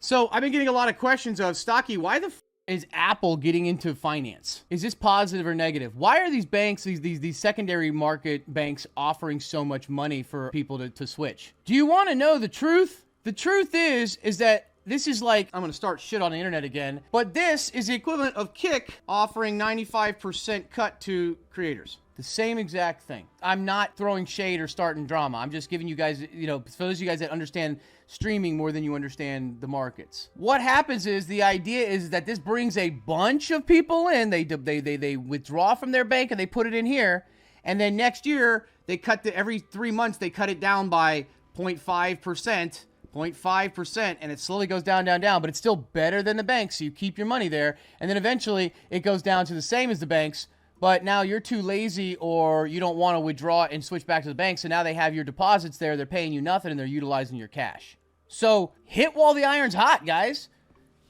So I've been getting a lot of questions of, Stocky, why the is Apple getting into finance? Is this positive or negative? Why are these banks, these secondary market banks, offering so much money for people to switch? Do you want to know the truth? The truth is that this is like, I'm going to start shit on the internet again, but this is the equivalent of Kick offering 95% cut to creators. The same exact thing. I'm not throwing shade or starting drama. I'm just giving you guys, for those of you guys that understand streaming more than you understand the markets. What happens is, the idea is that this brings a bunch of people in. They withdraw from their bank and they put it in here. And then next year, they every 3 months, they cut it down by 0.5%. 0.5%, and it slowly goes down, but it's still better than the banks, so you keep your money there, and then eventually it goes down to the same as the banks, but now you're too lazy or you don't want to withdraw and switch back to the bank, so now they have your deposits there, they're paying you nothing, and they're utilizing your cash. So hit while the iron's hot, guys.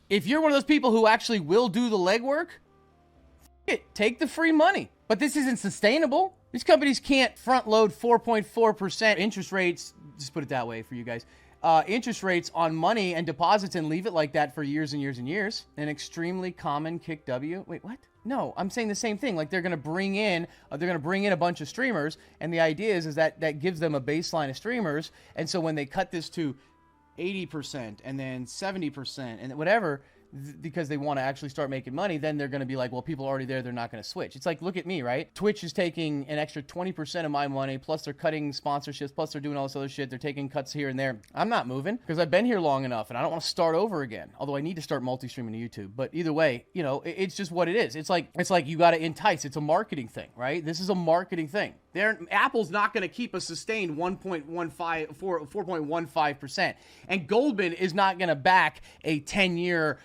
If you're one of those people who actually will do the legwork, take the free money. But this isn't sustainable. These companies can't front load 4.4% interest rates, just put it that way for you guys, interest rates on money and deposits and leave it like that for years and years and years. An extremely common Kick W. Wait, what? No, I'm saying the same thing. Like, they're going to bring in a bunch of streamers, and the idea is that gives them a baseline of streamers. And so when they cut this to 80% and then 70% and whatever, because they want to actually start making money, then they're going to be like, well, people are already there, they're not going to switch. It's like, look at me, right? Twitch is taking an extra 20% of my money, plus they're cutting sponsorships, plus they're doing all this other shit. They're taking cuts here and there. I'm not moving because I've been here long enough and I don't want to start over again. Although I need to start multi-streaming to YouTube. But either way, it's just what it is. It's like you got to entice. It's a marketing thing, right? This is a marketing thing. Apple's not going to keep a sustained 4.15%. And Goldman is not going to back a 10-year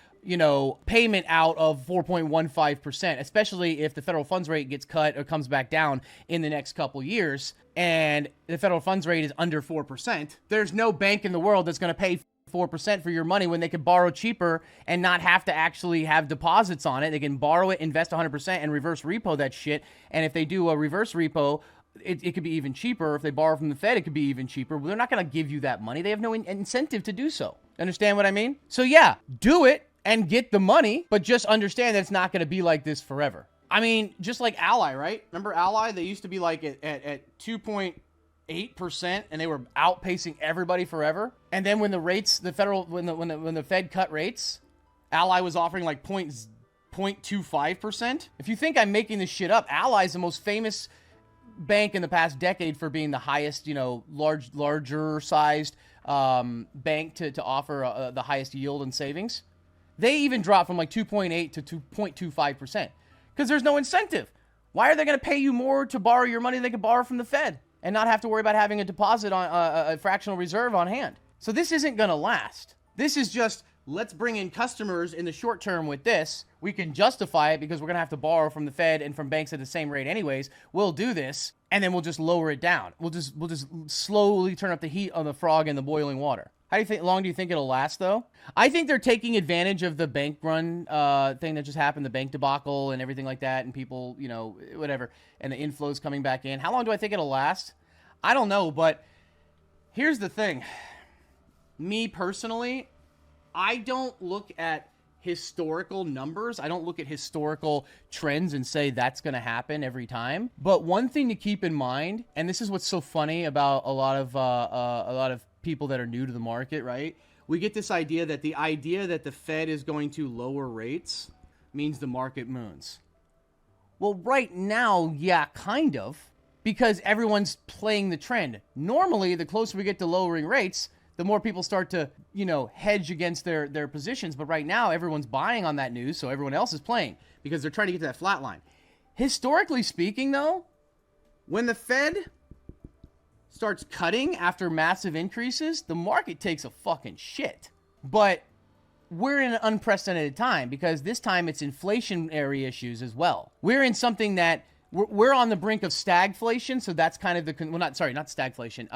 payment out of 4.15%, especially if the federal funds rate gets cut or comes back down in the next couple years and the federal funds rate is under 4%. There's no bank in the world that's going to pay 4% for your money when they can borrow cheaper and not have to actually have deposits on it. They can borrow it, invest 100%, and reverse repo that shit. And if they do a reverse repo, it could be even cheaper. If they borrow from the Fed, it could be even cheaper. But they're not going to give you that money. They have no incentive to do so. Understand what I mean? So yeah, do it and get the money, but just understand that it's not going to be like this forever. I mean, just like Ally, right? Remember Ally? They used to be like at 2.8%, and they were outpacing everybody forever. And then when the rates, when the Fed cut rates, Ally was offering like 0.25%. If you think I'm making this shit up, Ally is the most famous bank in the past decade for being the highest, larger sized bank to offer the highest yield and savings. They even dropped from like 2.8 to 2.25% because there's no incentive. Why are they going to pay you more to borrow your money than they can borrow from the Fed and not have to worry about having a deposit on a fractional reserve on hand? So this isn't going to last. This is just, let's bring in customers in the short term with this. We can justify it because we're going to have to borrow from the Fed and from banks at the same rate anyways. We'll do this, and then we'll just lower it down. We'll just slowly turn up the heat on the frog in the boiling water. How long do you think it'll last, though? I think they're taking advantage of the bank run thing that just happened, the bank debacle and everything like that, and people, whatever, and the inflows coming back in. How long do I think it'll last? I don't know, but here's the thing. Me personally, I don't look at historical numbers. I don't look at historical trends and say that's going to happen every time. But one thing to keep in mind, and this is what's so funny about a lot of people that are new to the market, right? We get this idea that the Fed is going to lower rates means the market moons. Well, right now, yeah, kind of, because everyone's playing the trend. Normally, the closer we get to lowering rates, the more people start to, hedge against their positions. But right now, everyone's buying on that news, so everyone else is playing because they're trying to get to that flat line. Historically speaking, though, when the Fed starts cutting after massive increases, the market takes a fucking shit. But we're in an unprecedented time because this time it's inflationary issues as well. We're in something that we're on the brink of stagflation, so that's kind of not stagflation.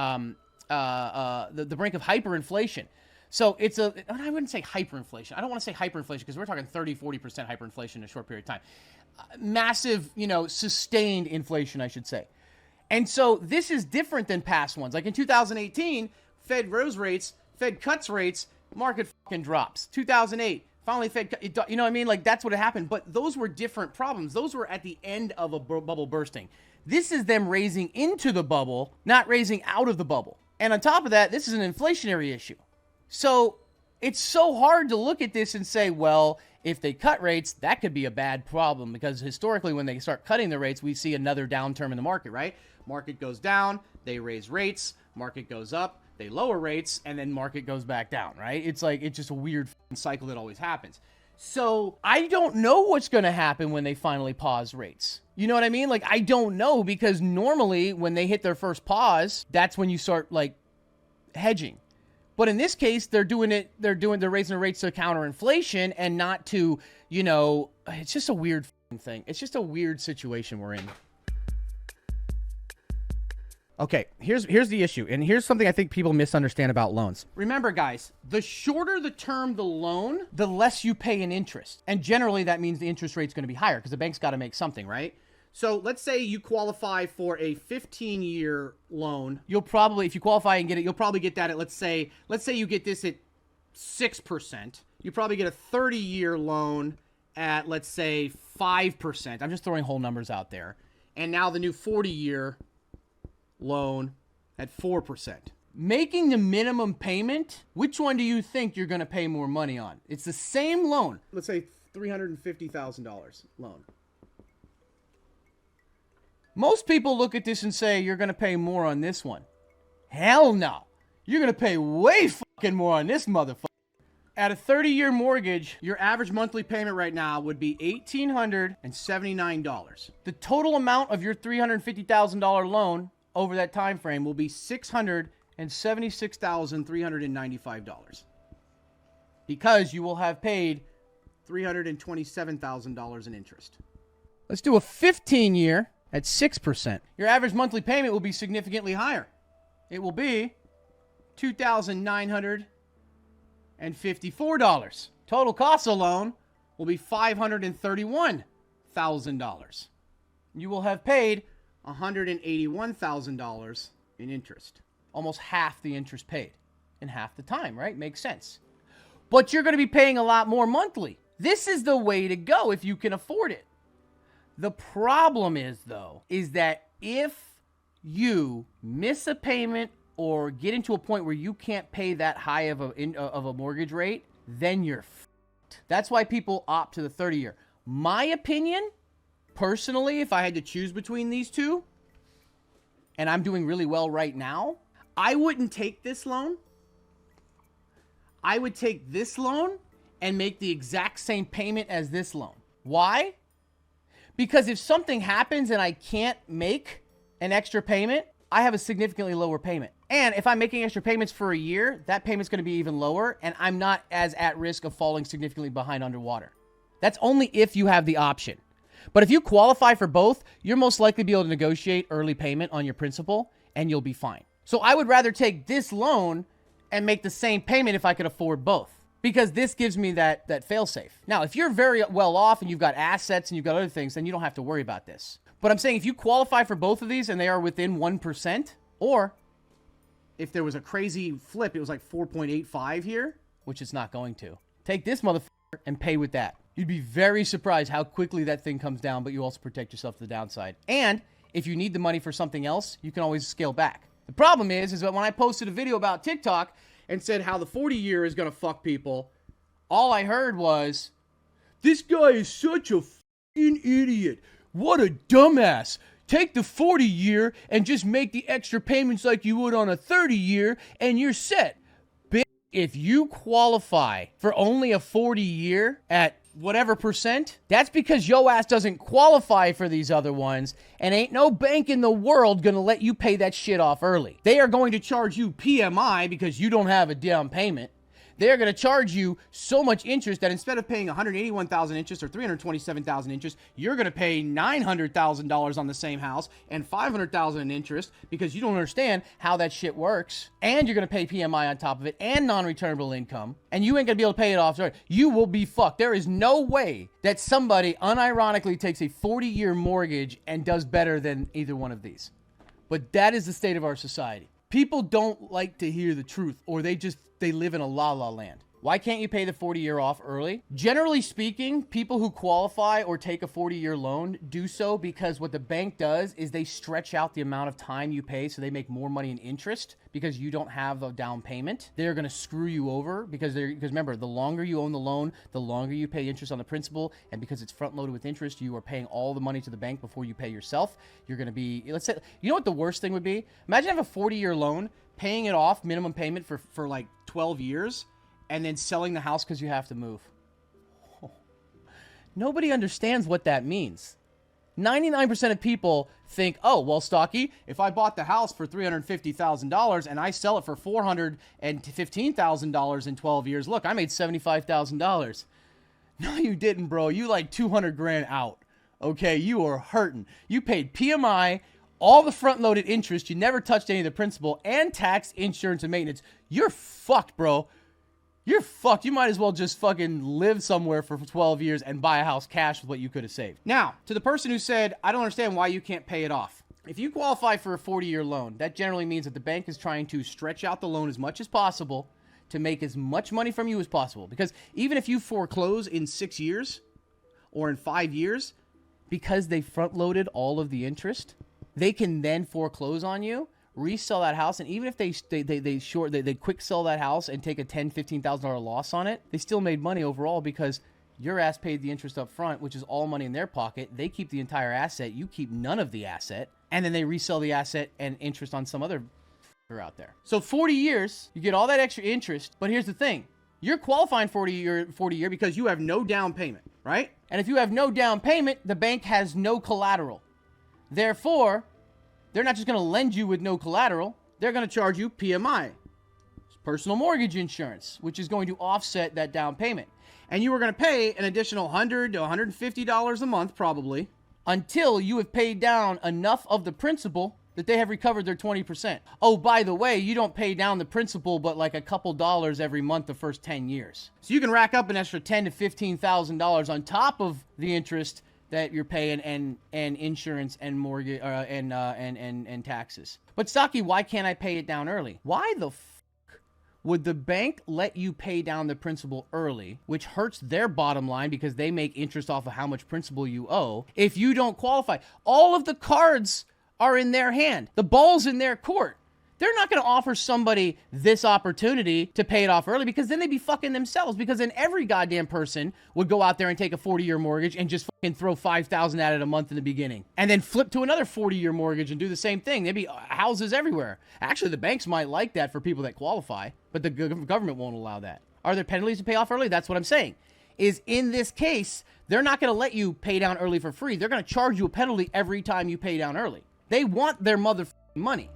The brink of hyperinflation. So it's I wouldn't say hyperinflation. I don't want to say hyperinflation because we're talking 30-40% hyperinflation in a short period of time. Massive, sustained inflation, I should say. And so this is different than past ones. Like in 2018, Fed rose rates, Fed cuts rates, market fucking drops. 2008, finally Fed, you know what I mean? Like, that's what happened. But those were different problems. Those were at the end of a bubble bursting. This is them raising into the bubble, not raising out of the bubble. And on top of that, this is an inflationary issue. So it's so hard to look at this and say, well, if they cut rates, that could be a bad problem, because historically when they start cutting the rates, we see another downturn in the market, right? Market goes down, they raise rates, market goes up, they lower rates, and then market goes back down, right? It's like, it's just a weird cycle that always happens. So I don't know what's going to happen when they finally pause rates. You know what I mean? Like, I don't know, because normally when they hit their first pause, that's when you start like hedging. But in this case, they're raising the rates to counter inflation and not to, you know, it's just a weird thing. It's just a weird situation we're in. Okay, here's the issue, and here's something I think people misunderstand about loans. Remember, guys, the shorter the term the loan, the less you pay in interest. And generally, that means the interest rate's going to be higher because the bank's got to make something, right? So let's say you qualify for a 15-year loan. You'll probably, if you qualify and get it, you'll probably get that at, let's say you get this at 6%. You probably get a 30-year loan at, let's say, 5%. I'm just throwing whole numbers out there. And now the new 40-year loan at 4%. Making the minimum payment, which one do you think you're going to pay more money on? It's the same loan. Let's say $350,000 loan. Most people look at this and say, you're going to pay more on this one. Hell no. You're going to pay way fucking more on this motherfucker. At a 30-year mortgage, your average monthly payment right now would be $1,879. The total amount of your $350,000 loan over that time frame will be $676,395. Because you will have paid $327,000 in interest. Let's do a 15-year at 6%. Your average monthly payment will be significantly higher. It will be $2,954. Total cost of loan will be $531,000. You will have paid $181,000 in interest. Almost half the interest paid in half the time, right? Makes sense. But you're going to be paying a lot more monthly. This is the way to go if you can afford it. The problem is, though, is that if you miss a payment or get into a point where you can't pay that high of a mortgage rate, then you're f***ed. That's why people opt to the 30-year. My opinion, personally, if I had to choose between these two, and I'm doing really well right now, I wouldn't take this loan. I would take this loan and make the exact same payment as this loan. Why? Because if something happens and I can't make an extra payment, I have a significantly lower payment. And if I'm making extra payments for a year, that payment's going to be even lower, and I'm not as at risk of falling significantly behind underwater. That's only if you have the option. But if you qualify for both, you're most likely to be able to negotiate early payment on your principal, and you'll be fine. So I would rather take this loan and make the same payment if I could afford both, because this gives me that fail-safe. Now, if you're very well off and you've got assets and you've got other things, then you don't have to worry about this. But I'm saying if you qualify for both of these and they are within 1%, or if there was a crazy flip, it was like 4.85 here, which it's not going to. Take this motherfucker and pay with that. You'd be very surprised how quickly that thing comes down, but you also protect yourself to the downside. And if you need the money for something else, you can always scale back. The problem is that when I posted a video about TikTok and said how the 40-year is going to fuck people, all I heard was, this guy is such a fucking idiot. What a dumbass. Take the 40-year and just make the extra payments like you would on a 30-year and you're set. Bitch, if you qualify for only a 40-year at whatever percent, that's because yo ass doesn't qualify for these other ones, and ain't no bank in the world gonna let you pay that shit off early. They are going to charge you PMI because you don't have a down payment. They're going to charge you so much interest that instead of paying $181,000 interest or $327,000 interest, you're going to pay $900,000 on the same house and $500,000 in interest because you don't understand how that shit works. And you're going to pay PMI on top of it and non-returnable income. And you ain't going to be able to pay it off. Sorry, you will be fucked. There is no way that somebody unironically takes a 40-year mortgage and does better than either one of these. But that is the state of our society. People don't like to hear the truth, or they live in a la-la land. Why can't you pay the 40-year off early? Generally speaking, people who qualify or take a 40-year loan do so because what the bank does is they stretch out the amount of time you pay so they make more money in interest because you don't have a down payment. They're going to screw you over because remember, the longer you own the loan, the longer you pay interest on the principal, and because it's front-loaded with interest, you are paying all the money to the bank before you pay yourself. You're going to be, let's say, you know what the worst thing would be? Imagine having a 40-year loan, paying it off, minimum payment for like 12 years, and then selling the house because you have to move. Oh. Nobody understands what that means. 99% of people think, oh, well, Stocky, if I bought the house for $350,000 and I sell it for $415,000 in 12 years, look, I made $75,000. No, you didn't, bro. You like 200 grand out. Okay, you are hurting. You paid PMI, all the front-loaded interest. You never touched any of the principal and tax, insurance, and maintenance. You're fucked, bro. You're fucked. You might as well just fucking live somewhere for 12 years and buy a house cash with what you could have saved. Now, to the person who said, I don't understand why you can't pay it off. If you qualify for a 40-year loan, that generally means that the bank is trying to stretch out the loan as much as possible to make as much money from you as possible. Because even if you foreclose in 6 years or in 5 years, because they front-loaded all of the interest, they can then foreclose on you, resell that house, and even if they quick sell that house and take a $10,000, $15,000 loss on it, they still made money overall because your ass paid the interest up front, which is all money in their pocket. They keep the entire asset. You keep none of the asset, and then they resell the asset and interest on some other out there. So 40 years, you get all that extra interest, but here's the thing. You're qualifying 40 year because you have no down payment, right? And if you have no down payment, the bank has no collateral. Therefore, they're not just going to lend you with no collateral. They're going to charge you PMI, personal mortgage insurance, which is going to offset that down payment. And you are going to pay an additional $100 to $150 a month probably until you have paid down enough of the principal that they have recovered their 20%. Oh, by the way, you don't pay down the principal but like a couple dollars every month the first 10 years. So you can rack up an extra $10,000 to $15,000 on top of the interest that you're paying and insurance and mortgage and taxes. But Stocky, why can't I pay it down early? Why the fuck would the bank let you pay down the principal early, which hurts their bottom line because they make interest off of how much principal you owe, if you don't qualify? All of the cards are in their hand. The ball's in their court. They're not going to offer somebody this opportunity to pay it off early because then they'd be fucking themselves, because then every goddamn person would go out there and take a 40-year mortgage and just fucking throw $5,000 at it a month in the beginning and then flip to another 40-year mortgage and do the same thing. There'd be houses everywhere. Actually, the banks might like that for people that qualify, but the government won't allow that. Are there penalties to pay off early? That's what I'm saying. Is in this case, they're not going to let you pay down early for free. They're going to charge you a penalty every time you pay down early. They want their motherfucking money.